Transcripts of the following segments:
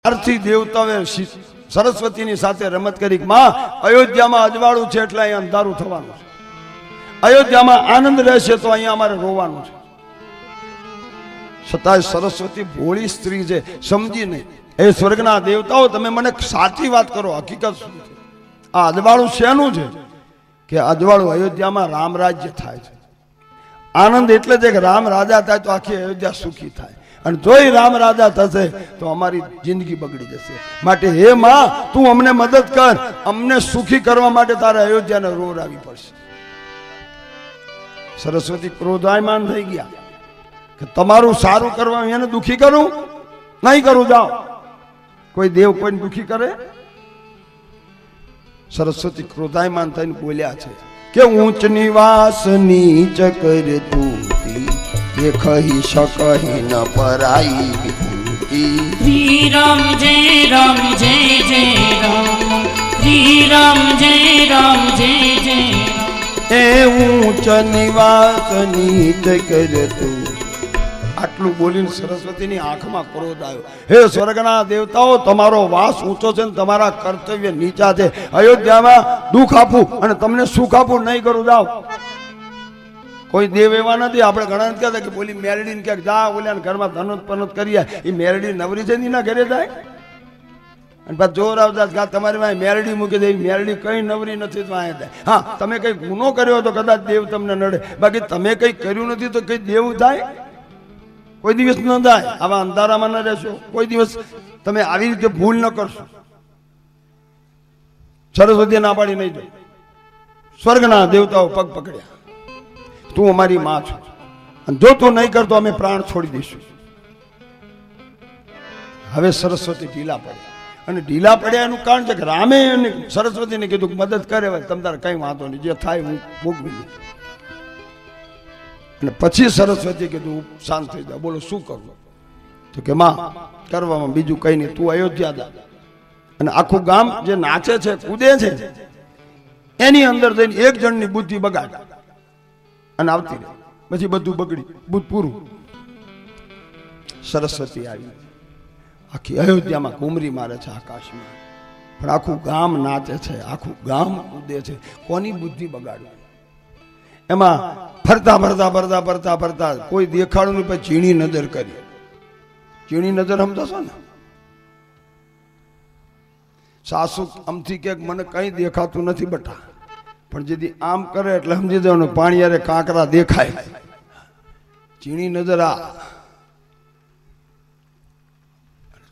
આરથી દેવતાએ સરસ્વતીની સાથે રમત કરી માં અયોધ્યામાં અજવાળું છે એટલે અહીંયા અંધારું થવાનું છે, અયોધ્યામાં આનંદ રહેશે તો અહીંયા અમારે રોવાનું છે. છતાંય સરસ્વતી ભોળી સ્ત્રી છે, સમજી નહીં. એ સ્વર્ગના દેવતાઓ તમે મને સાચી વાત કરો, હકીકત શું છે? આ અજવાળું શેનું છે? કે અજવાળું અયોધ્યામાં રામ રાજ્ય થાય છે. આનંદ એટલે છે કે રામ રાજા થાય તો આખી અયોધ્યા સુખી થાય, અને જોઈ રામ રાજા થશે તો અમારી જિંદગી બગડી જશે. માટે હે માં, તું અમને મદદ કર, અમને સુખી કરવા માટે તારે અયોધ્યાને રોવરાવી પડશે. સરસ્વતી ક્રોધાયમાન થઈ ગયા કે તમારું સારું કરવા એને દુખી કરું? નહીં કરું, જાઓ. કોઈ દેવ કોઈને દુખી કરે? સરસ્વતી ક્રોધાયમાન થઈને બોલ્યા છે કે ઊંચ નિવાસ નીચ કર તું દેખી શકહી ન પરાઈ વિભૂતિ. શ્રી રામ જય રામ જય જય રામ, શ્રી રામ જય રામ જય જય રામ. એ ઊંચ નિવાસ નીચ કર તું. આટલું બોલીને સરસ્વતીની આંખમાં ક્રોધ આવ્યો. હે સ્વર્ગના દેવતાઓ, તમારો વાસ ઊંચો છે ને તમારા કર્તવ્ય નીચા છે. અયોધ્યામાં દુઃખ આપું અને તમને સુખ આપું નહીં કરું, જાઓ. કોઈ દેવ એવા નથી. આપણે ઘણા કહેતા કે બોલી મેરડીને ક્યાંક જા, ઓલ્યા ઘરમાં ધનોત પનોત કરીએ. એ મેરડી નવરી છે એના ઘરે જાય અને પાછા જોર આવતા તમારી પાસે મેરડી મૂકી દે. મેરડી કઈ નવરી નથી તો અહીંયા જાય. હા, તમે કઈ ગુનો કર્યો તો કદાચ દેવ તમને નડે, બાકી તમે કઈ કર્યું નથી તો કઈ દેવ થાય? કોઈ દિવસ ન થાય. આવા અંધારામાં ન રહેશો, કોઈ દિવસ તમે આવી રીતે ભૂલ ન કરશો. સરસ્વતી ના પાડી નહીં જાય. સ્વર્ગના દેવતાઓ પગ પકડ્યા, તું અમારી માં છો, અને જો તું નહીં કરતો અમે પ્રાણ છોડી દઈશું. હવે સરસ્વતી ઢીલા પડ્યા, અને ઢીલા પડ્યા એનું કારણ છે કે રામે સરસ્વતીને કીધું કે મદદ કરે, તમ તારે કઈ વાંધો નહીં, જે થાય હું ભોગવી લઉં. અને પછી સરસ્વતી કીધું શાંત થઈ જાવ, બોલો શું કરવું? તો કે માં, કરવામાં બીજું કઈ નહીં, તું અયોધ્યા જા અને આખું ગામ જે નાચે છે કૂદે છે એની અંદર જઈને એક જણની બુદ્ધિ બગાડ અને આવતી રહે, પછી બધું બગડી બુદ્ધ પૂરું. સરસ્વતી આવી, આખી અયોધ્યામાં ઘૂમરી મારે છે આકાશમાં, પણ આખું ગામ નાચે છે, આખું ગામ કૂદે છે. કોની બુદ્ધિ બગાડવી? એમાં ફરતા ફરતા ફરતા ફરતા ફરતા કોઈ દેખાડું નહીં, પછી ઝીણી નજર કરી. ઝીણી નજર સમજો છો ને? સાસુ આમથી કે મને કઈ દેખાતું નથી બટા, પણ જેથી આમ કરે એટલે સમજી જવાનું પાણી યારે કાંકરા દેખાય. ઝીણી નજર આ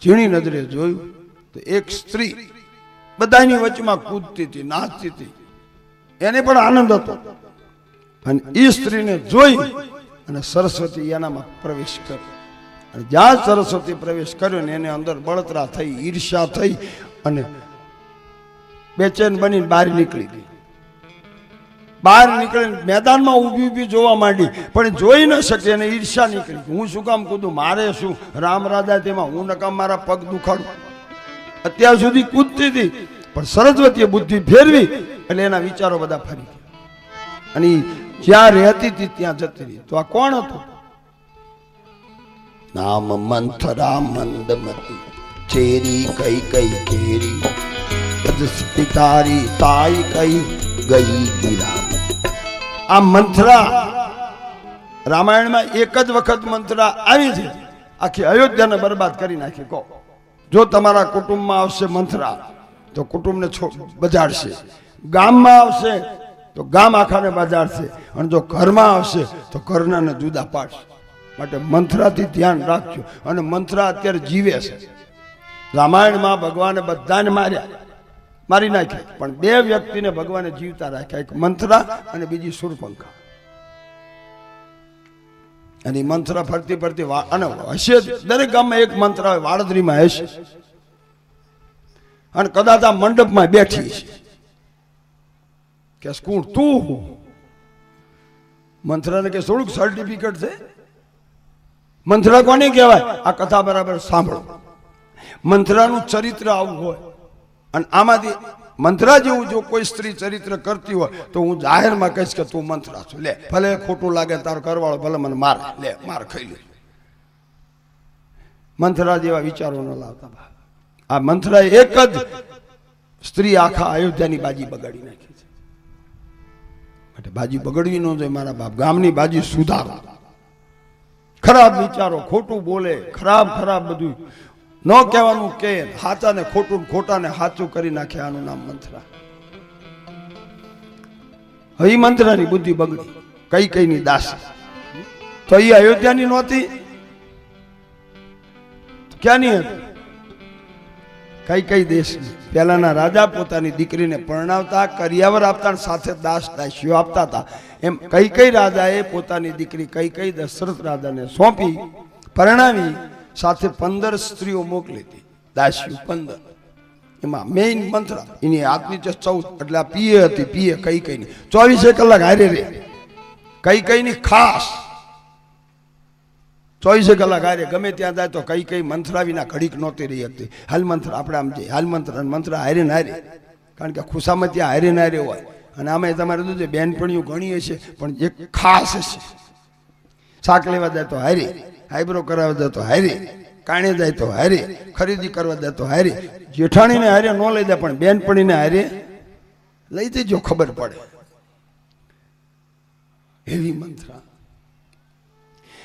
ઝીણી નજરે જોયું તો એક સ્ત્રી બધાની વચમાં કૂદતી હતી, નાચતી હતી, એને પણ આનંદ હતો. અને એ સ્ત્રીને જોઈ અને સરસ્વતી એનામાં પ્રવેશ કર્યો. અને જ્યાં સરસ્વતી પ્રવેશ કર્યો ને એને અંદર બળતરા થઈ, ઈર્ષા થઈ, અને બેચેન બની બહાર નીકળી ગઈ. બહાર નીકળીને મેદાનમાં ઊભી ઊભી જોવા માંડી, પણ જોઈ ન શકે અને ઈર્ષા નીકળી. હું શું કામ કૂદું? મારે શું? રામ રાજા તેમાં હું નકામ મારા પગ દુખાડું? અત્યાર સુધી કૂદતી હતી, પણ સરસ્વતીએ બુદ્ધિ ફેરવી એટલે એના વિચારો બધા ફરી ગયા, અને જ્યાં રહેતી હતી ત્યાં જતી રહી. તો આ કોણ હતું? નામ મંથરા મંદમતી ચેરી કઈ કઈ ચેરી પિતારી તાઈ કઈ ગઈ ગીરા. આ મંથરા રામાયણમાં એક જ વખત મંથરા આવી છે, આખી અયોધ્યાને બરબાદ કરી નાખી. કહો, જો તમારા કુટુંબમાં આવશે મંથરા તો કુટુંબને બજાડશે, ગામમાં આવશે તો ગામ આખાને બજાડશે, અને જો ઘરમાં આવશે તો ઘરનાને જુદા પાડશે. માટે મંથરાથી ધ્યાન રાખજો. અને મંથરા અત્યારે જીવે છે. રામાયણમાં ભગવાને બધાને મારી નાખ્યા, પણ બે વ્યક્તિને ભગવાને જીવતા રાખ્યા, એક મંથરા અને બીજી શૂર્પણખા. અને મંથરા ફરતી ફરતી અને હશે, દરેક ગામમાં એક મંથરા હોય, વાડદરીમાં હશે, અને કદાચ આ મંડપમાં બેઠી છે. કે કોણ તું? મંથરાને કે થોડુંક સર્ટિફિકેટ છે? મંથરા કોને કહેવાય? આ કથા બરાબર સાંભળો. મંથરાનું ચરિત્ર આવું હોય, અને આમાંથી મંથરા જેવું જો કોઈ સ્ત્રી ચરિત્ર કરતી હોય તો હું જાહેરમાં કહીશ કે તું મંથરા છો. લે, ભલે ખોટું લાગે, તારો ઘરવાળો ભલે મને મારે, લે માર ખાઈ લે. મંથરા જેવા વિચારો ન લાવતા. આ મંથરાએ એક જ સ્ત્રી આખા અયોધ્યાની બાજી બગાડી નાખી છે. માટે બાજી બગડવી ન જોઈએ મારા બાપ. ગામની બાજી સુધારો. ખરાબ વિચારો, ખોટું બોલે, ખરાબ બધું ન કહેવાનું કે સાચા ને ખોટું, ખોટા ને સાચું કરી નાખે. આનું નામ મંથરા. હવે મંથરાની બુદ્ધિ બગડી. કઈ ની દાસી તો એ અયોધ્યાની નહોતી, ક્યાંની હતી? કઈ દેશની. પહેલાના રાજા પોતાની દીકરીને પરણાવતા, કરિયાવર આપતા, સાથે દાસીઓ આપતા હતા. એમ કઈ રાજાએ પોતાની દીકરી કઈ દશરથ રાજાને સોંપી, પરણાવી, સાથે 15 સ્ત્રીઓ મોકલી હતી, દાસીઓ 15. એમાં મેઇન મંથરા, એની હાથ નીચે 14, એટલે આ પીએ હતી. પીએ કઈની 24 કલાક હારે રે. કઈની ખાસ 24 કલાક હારે ગમે ત્યાં જાય તો કઈ મંથરા વિના ઘડીક નહોતી રહી હતી. હાલ મંથરા આપણે આમ જઈએ, હાલ મંથરા હારે ને હારે. કારણ કે ખુશામાં ત્યાં હારે ને હારે હોય. અને આમાં તમારે શું છે, બેનપણીઓ ઘણી હશે પણ એક ખાસ હશે. શાક લેવા જાય તો હારે, આઈબ્રો કરાવવા જાય તો હારે, કાણે જાય તો હારે, ખરીદી કરવા જાય તો હારે. જેઠાણીને હારે ન લઈ જાય પણ બેનપણીને હારે લઈ જજો, ખબર પડે. એવી મંથરા.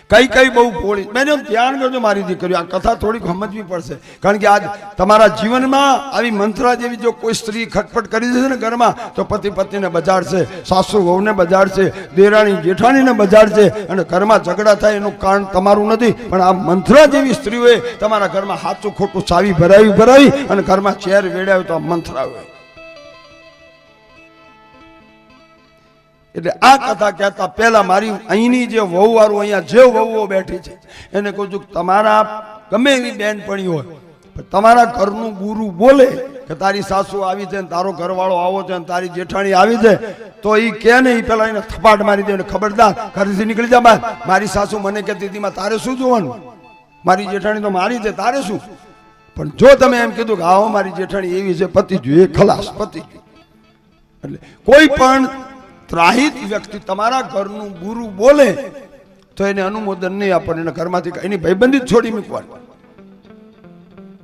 કઈ બહુ ભોળી. મેં ધ્યાન કરજો મારી દીકરીઓ, આ કથા થોડીક સમજવી પડશે. કારણ કે આજ તમારા જીવનમાં આવી મંથરા જેવી જો કોઈ સ્ત્રી ખટપટ કરી દેશે ને ઘરમાં, તો પતિ પત્નીને બજાડશે, સાસુ વહુને બજાડશે, દેરાણી જેઠાણીને બજાડશે, અને ઘરમાં ઝઘડા થાય એનું કારણ તમારું નથી, પણ આ મંથરા જેવી સ્ત્રીઓએ તમારા ઘરમાં સાચું ખોટું ચાવી ભરાવી અને ઘરમાં ચેર વેડાવ્યો તો આ મંથરા હોય. એટલે આ કથા કહેતા પહેલા મારી અહીંની જે વહુ વાળું, અહીંયા જે વહુઓ બેઠી છે એને કહું છું, તમારા ગમે એવી બેનપણી હોય, તમારા ઘરનું ગુરુ બોલે કે તારી સાસુ આવી છે, તારો ઘરવાળો આવો છે, તારી જેઠાણી આવી છે, તો એ કે ને, એ પેલા એને થપાટ મારી દે, ખબરદાર ઘરેથી નીકળી જા બહાર. મારી સાસુ મને કહેતી હતી, તારે શું જોવાનું? મારી જેઠાણી તો મારી છે, તારે શું? પણ જો તમે એમ કીધું કે આવો મારી જેઠાણી એવી છે, પતિ જોઈએ, ખલાસ, પતિ. એટલે કોઈ પણ ત્રાહિત વ્યક્તિ તમારા ઘરનું ગુરુ બોલે તો એને અનુમોદન નહીં આપવાનું, એના ઘરમાંથી એની ભાઈબંધી છોડી મૂકવાની.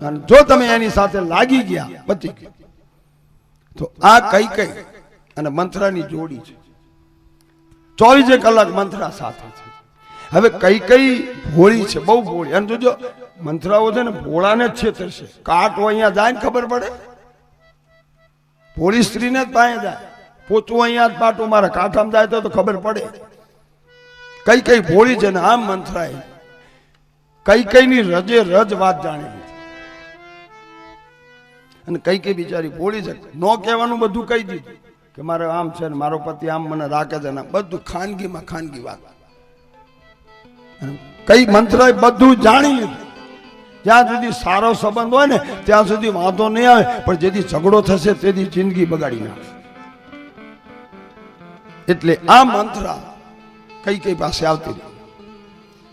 અને જો તમે એની સાથે લાગી ગયા પતિ, તો આ કઈ અને મંથરાની જોડી છે. 24 કલાક મંથરા સાથે છે. હવે કઈ ભોળી છે, બહુ ભોળી. અને જોજો મંથરાઓ છે ને ભોળાને જ છેતરશે. કાંટો અહીંયા જાય ને ખબર પડે, ભોળી સ્ત્રીને જ પાસે જાય. પોતું અહીંયા જ પાટું મારા કાંઠામાં જાય તો ખબર પડે. કઈ ભોળી છે ને આમ મંથરાય કઈની રજે રજ વાત જાણી લીધી. અને કઈ બિચારી ભોળી છે, ન કહેવાનું બધું કહી દીધું કે મારે આમ છે ને મારો પતિ આમ મને રાખે છે ને, બધું ખાનગી વાત. કઈ મંથરાય બધું જાણી લીધું. જ્યાં સુધી સારો સંબંધ હોય ને ત્યાં સુધી વાંધો નહીં આવે, પણ જેથી ઝઘડો થશે તેથી જિંદગી બગાડી નાખશે. એટલે આ મંથરા કઈ પાસે આવતી રહી.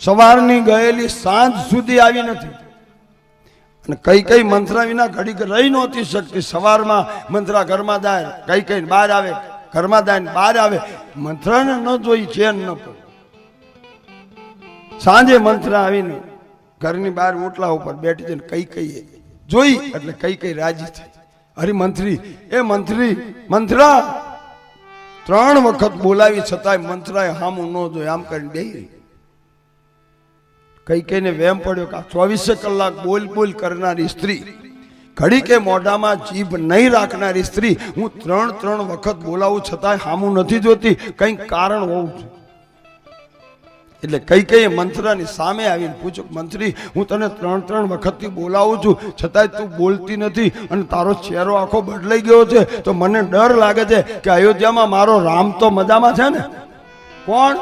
સવારની ગયેલી સાંજ સુધી આવી નથી. અને કઈ મંથરા વિના ઘડીક રહી નહોતી શકતી. સવારમાં મંથરા ઘરમાં જાય, કઈ બહાર આવે, ઘરમાં જાય ને બહાર આવે. મંથરાને ન જોઈ ચેન ન પડે. સાંજે મંથરા આવીને ઘરની બહાર ઓટલા ઉપર બેઠી છે, કઈ જોઈ એટલે કઈ રાજી થઈ. અરે મંથરી, એ મંથરા 3 વખત બોલાવી છતાંય મંથરાએ હામું ન જોઈ, આમ કરીને બેહી. કઈને વેમ પડ્યો કે 24 કલાક બોલ કરનારી સ્ત્રી, ઘડી કે મોઢામાં જીભ નહીં રાખનારી સ્ત્રી, હું 3 વખત બોલાવું છતાંય હામું નથી જોતી, કંઈક કારણ હોવું છે. એટલે કઈ મંથરાની સામે આવીને પૂછ્યું, મંથરી હું તને 3 વખતથી બોલાવું છું છતાંય તું બોલતી નથી, અને તારો ચહેરો આખો બદલાઈ ગયો છે, તો મને ડર લાગે છે કે અયોધ્યામાં મારો રામ તો મજામાં છે ને? કોણ?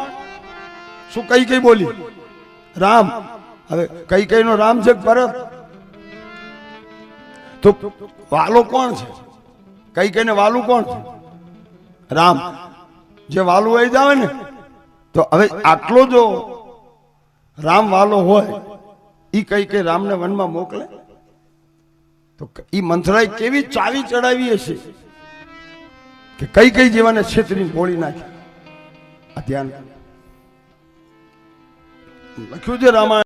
શું કઈ બોલી? રામ. હવે કઈ નો રામ છે ભરત, તો વાલો કોણ છે? કઈને વાલું કોણ છે? રામ. જે વાલું હોય જાવે ને, તો હવે આટલો જો રામ વાલો હોય, ઈ કઈ રામને વનમાં મોકલે? તો ઈ મંથરાએ કેવી ચાવી ચડાવી હશે કે કઈ જીવાને છેતરીને ભોળી નાખી. આ ધ્યાન લખ્યું છે રામાયણ.